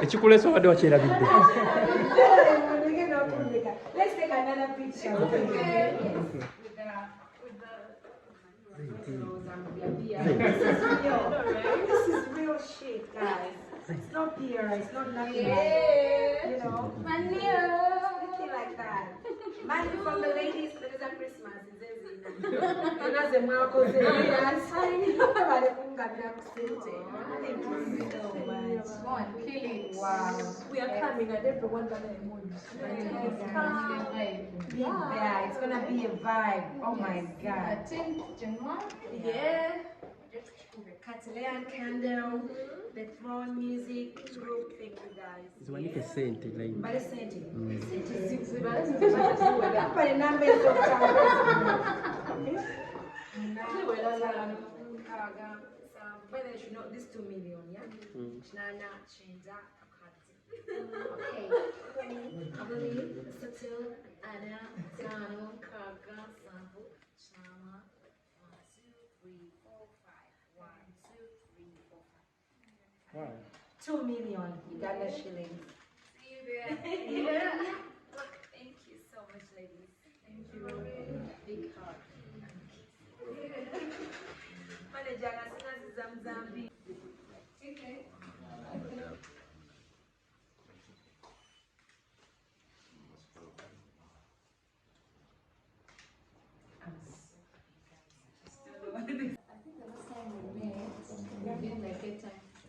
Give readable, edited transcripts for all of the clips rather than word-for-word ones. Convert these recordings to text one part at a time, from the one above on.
Ekikuleso wadde wakyerabidde. Let's take another picture. Okay. This is real shit, guys. It's not beer, it's not nothing. You know, money like that. Money from the ladies, there is a Christmas. Wow. We are coming and everyone gonna emojis. Yeah, it's gonna be a vibe. Oh my god. Yeah. Catalan candle, the throne music group. Thank you guys. Ziwanike sente like. Mbale sente. Sente ziba. Pale namba ezo but they should know this 2 million, yeah? Nana Chenza Akati. Okay. Abuli, Satil, Anna, Sano, Kaga, Sambu, Shama. 1, 2, 3, 4, 5. 1, 2, 3, 4, 5. Wow. 2 million Uganda shillings. See you there. Yeah. Thank you so much, ladies. Thank you. Big heart. Okay.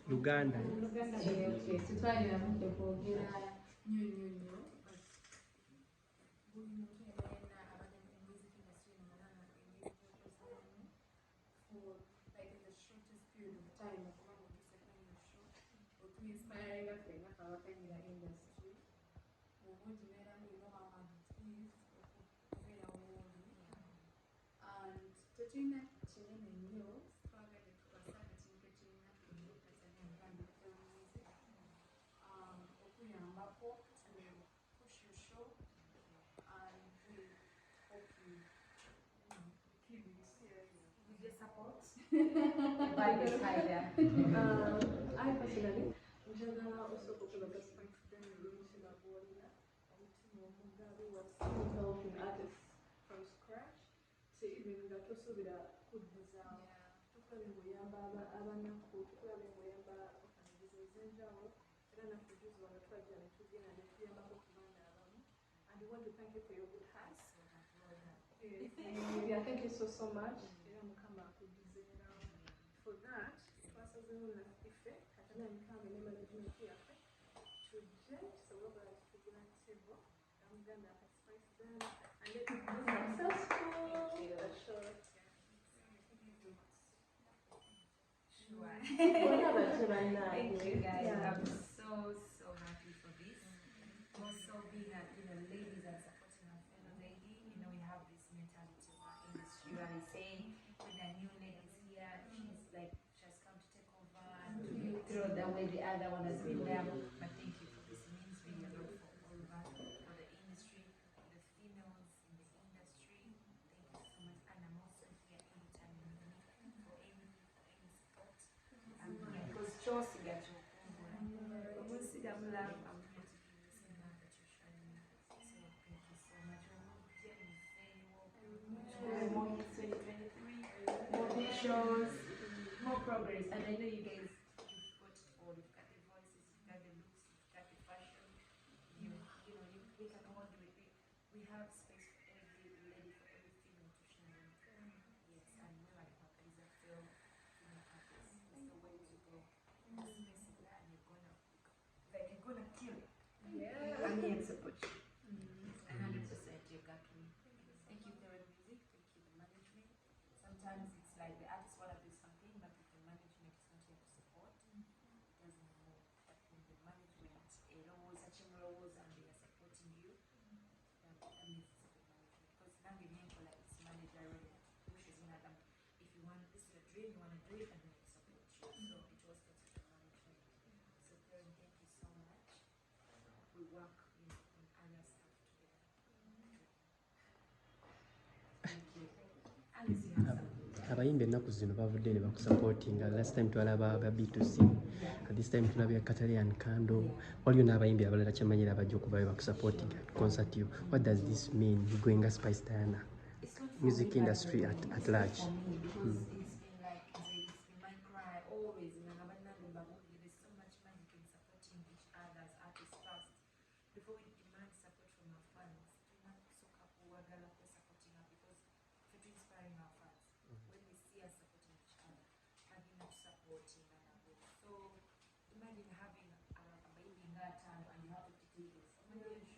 Uganda. Okay. I personally, also helping artists from scratch to even that also with a good design. And we want to thank you for your good hearts. Yeah, thank you so much. For that, Thank you guys. Yeah. I'm so happy for this. Also being a ladies and supporting our fellow lady. We have this mentality in our industry where we say with the new ladies here, she's like she has come to take over and throw the way the other one has been there. But thank you for this. It means really a lot for all of us, for the industry, the females in the industry. Thank you so much. And I'm also here anytime you need me for any support. Because Chelsea got you. I'm going to see them laugh. I'm going to give you the same love that you're showing me. So thank you so much. More hits 2023, more big shows, more progress. And I know you guys, you've got it all. You've got the voices, you've got the looks, you've got the fashion. We can all do it. We have space for every lady, for every female to shine. Yes, and we like is a film female artist. It's the way to go. Space in that, and you're gonna kill it. Yeah. I'm here to support you. 100% you got me. Thank you, Third Music. Thank you, the management. Sometimes it's like the artists want to do something, but if the management is not here to support, it doesn't move. But when the management, and they are supporting you, that means it's a good management. Because now the name like it's manager already pushes in at them. If you want, this is a dream, you want to do it, and then they support you. So it all starts with the management. So Third, thank you so much. We work on other stuff together. Thank you. Alice, you have something. abayimbi ennaku zino bavudde ne bakusupportinga. Last time twalaba aba B2C, this time tulabye Catalan Kando, waliyo n'abayimbi abalala kyemanyira abajja okubayo bakusupportinga concert yo. What does this mean going as Spice Diana? It's not for Music me, industry but at it's large. not for me because it's been like it's been my cry always. There's so much magic in supporting each other as artists first. Before we demand support from our fans, we want soka kuwagala for supporting us because we're inspiring our fans. When we see us supporting each other, having us supporting and so imagine having a baby in that time and you have 50 tickets.